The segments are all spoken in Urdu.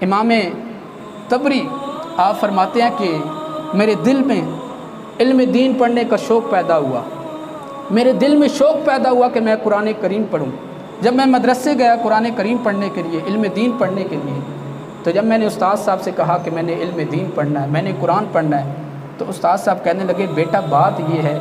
امام تبری آپ فرماتے ہیں کہ میرے دل میں علم دین پڑھنے کا شوق پیدا ہوا، میرے دل میں شوق پیدا ہوا کہ میں قرآن کریم پڑھوں۔ جب میں مدرسے گیا قرآن کریم پڑھنے کے لیے، علم دین پڑھنے کے لیے، تو جب میں نے استاد صاحب سے کہا کہ میں نے علم دین پڑھنا ہے، میں نے قرآن پڑھنا ہے، تو استاد صاحب کہنے لگے بیٹا بات یہ ہے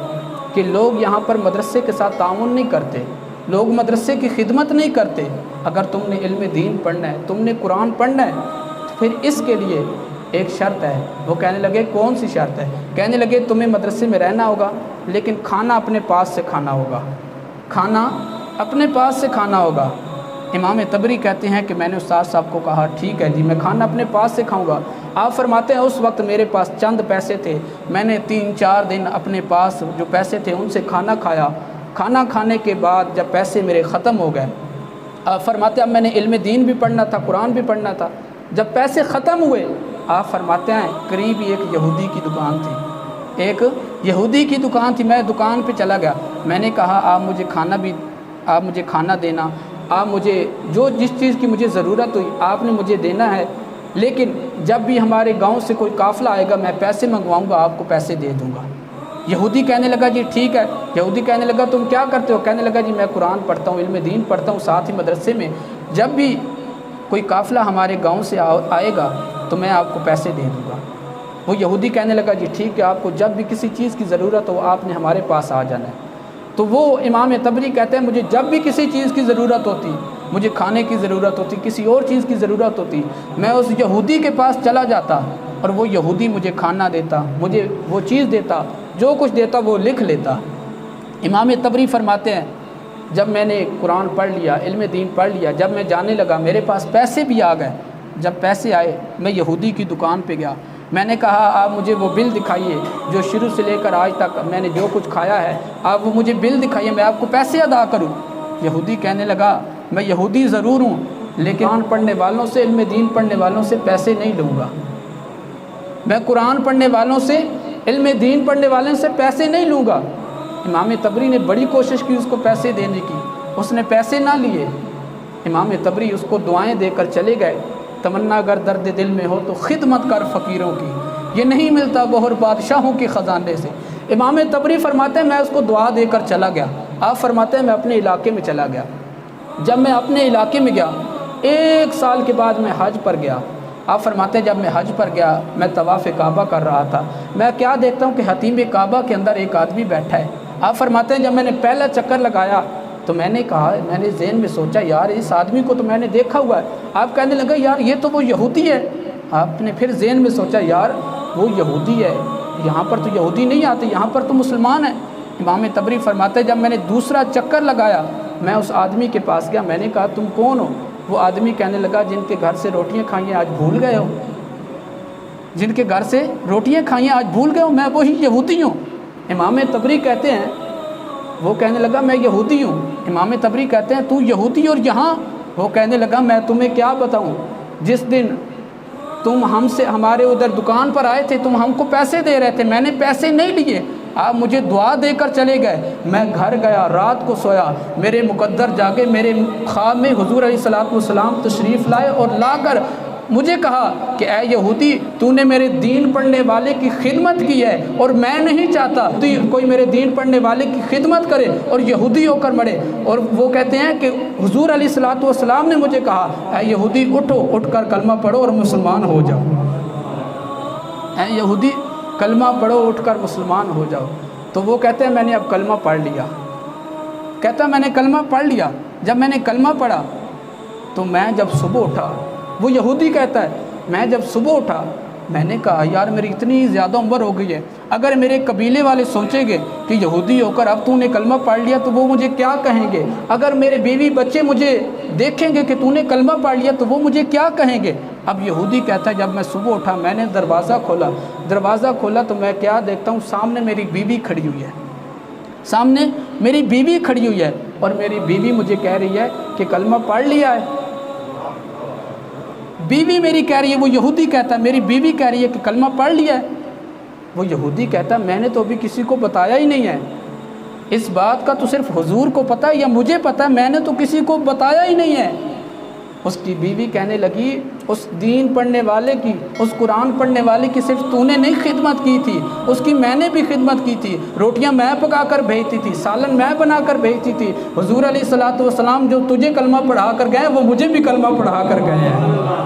کہ لوگ یہاں پر مدرسے کے ساتھ تعاون نہیں کرتے، لوگ مدرسے کی خدمت نہیں کرتے، اگر تم نے علم دین پڑھنا ہے، تم نے قرآن پڑھنا ہے، تو پھر اس کے لیے ایک شرط ہے۔ وہ کہنے لگے کون سی شرط ہے؟ کہنے لگے تمہیں مدرسے میں رہنا ہوگا لیکن کھانا اپنے پاس سے کھانا ہوگا، کھانا اپنے پاس سے کھانا ہوگا۔ امام تبری کہتے ہیں کہ میں نے استاد صاحب کو کہا ٹھیک ہے جی میں کھانا اپنے پاس سے کھاؤں گا۔ آپ فرماتے ہیں اس وقت میرے پاس چند پیسے تھے، میں نے 3-4 دن اپنے پاس جو پیسے تھے ان سے کھانا کھایا۔ کھانا کھانے کے بعد جب پیسے میرے ختم ہو گئے، آپ فرماتے ہیں اب میں نے علم دین بھی پڑھنا تھا، قرآن بھی پڑھنا تھا، جب پیسے ختم ہوئے آپ فرماتے ہیں قریب ایک یہودی کی دکان تھی، ایک یہودی کی دکان تھی، میں دکان پہ چلا گیا، میں نے کہا آپ مجھے کھانا دینا، آپ مجھے جس چیز کی مجھے ضرورت ہوئی آپ نے مجھے دینا ہے، لیکن جب بھی ہمارے گاؤں سے کوئی قافلہ آئے گا میں پیسے منگواؤں گا، آپ کو پیسے دے دوں گا۔ یہودی کہنے لگا جی ٹھیک ہے۔ یہودی کہنے لگا تم کیا کرتے ہو؟ کہنے لگا جی میں قرآن پڑھتا ہوں، علم دین پڑھتا ہوں، ساتھ ہی مدرسے میں جب بھی کوئی قافلہ ہمارے گاؤں سے آئے گا تو میں آپ کو پیسے دے دوں گا۔ وہ یہودی کہنے لگا جی ٹھیک ہے، آپ کو جب بھی کسی چیز کی ضرورت ہو آپ نے ہمارے پاس آ جانا ہے۔ تو وہ امام تبری کہتے ہیں مجھے جب بھی کسی چیز کی ضرورت ہوتی، مجھے کھانے کی ضرورت ہوتی، کسی اور چیز کی ضرورت ہوتی، میں اس یہودی کے پاس چلا جاتا اور وہ یہودی مجھے کھانا دیتا، مجھے وہ چیز دیتا، جو کچھ دیتا وہ لکھ لیتا۔ امام تبری فرماتے ہیں جب میں نے قرآن پڑھ لیا، علم دین پڑھ لیا، جب میں جانے لگا میرے پاس پیسے بھی آ گئے، جب پیسے آئے میں یہودی کی دکان پہ گیا، میں نے کہا آپ مجھے وہ بل دکھائیے جو شروع سے لے کر آج تک میں نے جو کچھ کھایا ہے، آپ وہ مجھے بل دکھائیے میں آپ کو پیسے ادا کروں۔ یہودی کہنے لگا میں یہودی ضرور ہوں لیکن قرآن پڑھنے والوں سے، علم دین پڑھنے والوں سے پیسے نہیں لوں گا، میں قرآن پڑھنے والوں سے، علم دین پڑھنے والوں سے پیسے نہیں لوں گا۔ امام تبری نے بڑی کوشش کی اس کو پیسے دینے کی، اس نے پیسے نہ لیے۔ امام تبری اس کو دعائیں دے کر چلے گئے، تمنا اگر درد دل میں ہو تو خدمت کر فقیروں کی، یہ نہیں ملتا گوہر بادشاہوں کے خزانے سے۔ امام تبری فرماتے ہیں میں اس کو دعا دے کر چلا گیا۔ آپ فرماتے ہیں میں اپنے علاقے میں چلا گیا، جب میں اپنے علاقے میں گیا 1 سال کے بعد میں حج پر گیا۔ آپ فرماتے ہیں جب میں حج پر گیا میں طواف کعبہ کر رہا تھا، میں کیا دیکھتا ہوں کہ حتیم کعبہ کے اندر ایک آدمی بیٹھا ہے۔ آپ فرماتے ہیں جب میں نے پہلا چکر لگایا تو میں نے کہا، میں نے ذہن میں سوچا یار اس آدمی کو تو میں نے دیکھا ہوا ہے۔ آپ کہنے لگے یار یہ تو وہ یہودی ہے۔ آپ نے پھر ذہن میں سوچا یار وہ یہودی ہے، یہاں پر تو یہودی نہیں آتے، یہاں پر تو مسلمان ہیں۔ امام تبری فرماتے ہیں جب میں نے دوسرا چکر لگایا میں اس آدمی کے پاس گیا، میں نے کہا تم کون ہو؟ وہ آدمی کہنے لگا جن کے گھر سے روٹیاں کھائیں آج بھول گئے ہو، جن کے گھر سے روٹیاں کھائیں آج بھول گئے ہو، میں وہی یہودی ہوں۔ امام تبری کہتے ہیں وہ کہنے لگا میں یہودی ہوں۔ امام تبری کہتے ہیں تو یہودی اور یہاں؟ وہ کہنے لگا میں تمہیں کیا بتاؤں، جس دن تم ہمارے ادھر دکان پر آئے تھے تم ہم کو پیسے دے رہے تھے، میں نے پیسے نہیں لیے، آپ مجھے دعا دے کر چلے گئے، میں گھر گیا رات کو سویا، میرے مقدر جاگے، میرے خواب میں حضور علیہ السلام تشریف لائے اور لا کر مجھے کہا کہ اے یہودی تو نے میرے دین پڑھنے والے کی خدمت کی ہے اور میں نہیں چاہتا کوئی میرے دین پڑھنے والے کی خدمت کرے اور یہودی ہو کر مرے۔ اور وہ کہتے ہیں کہ حضور علیہ السلام نے مجھے کہا اے یہودی اٹھو، اٹھ کر کلمہ پڑھو اور مسلمان ہو جاؤ، اے یہودی کلمہ پڑھو اٹھ کر مسلمان ہو جاؤ۔ تو وہ کہتے ہیں میں نے اب کلمہ پڑھ لیا، کہتا ہے میں نے کلمہ پڑھ لیا۔ جب میں نے کلمہ پڑھا تو میں جب صبح اٹھا، وہ یہودی کہتا ہے میں جب صبح اٹھا میں نے کہا یار میری اتنی زیادہ عمر ہو گئی ہے، اگر میرے قبیلے والے سوچیں گے کہ یہودی ہو کر اب تو نے کلمہ پڑھ لیا تو وہ مجھے کیا کہیں گے، اگر میرے بیوی بچے مجھے دیکھیں گے کہ تو نے کلمہ پڑھ لیا تو وہ مجھے کیا کہیں گے۔ اب یہودی کہتا ہے جب میں صبح اٹھا میں نے دروازہ کھولا تو میں کیا دیکھتا ہوں، سامنے میری بیوی کھڑی ہوئی ہے، سامنے میری بیوی کھڑی ہوئی ہے اور میری بیوی مجھے کہہ رہی ہے کہ کلمہ پڑھ لیا ہے۔ بیوی میری کہہ رہی ہے، وہ یہودی کہتا ہے میری بیوی کہہ رہی ہے کہ کلمہ پڑھ لیا ہے۔ وہ یہودی کہتا ہے میں نے تو ابھی کسی کو بتایا ہی نہیں ہے، اس بات کا تو صرف حضور کو پتہ ہے یا مجھے پتہ ہے، میں نے تو کسی کو بتایا ہی نہیں ہے۔ اس کی بیوی کہنے لگی اس دین پڑھنے والے کی، اس قرآن پڑھنے والے کی صرف تو نے نہیں خدمت کی تھی، اس کی میں نے بھی خدمت کی تھی۔ روٹیاں میں پکا کر بھیجتی تھی، سالن میں بنا کر بھیجتی تھی۔ حضور علیہ الصلوۃ والسلام جو تجھے کلمہ پڑھا کر گئے وہ مجھے بھی کلمہ پڑھا کر گئے ہیں۔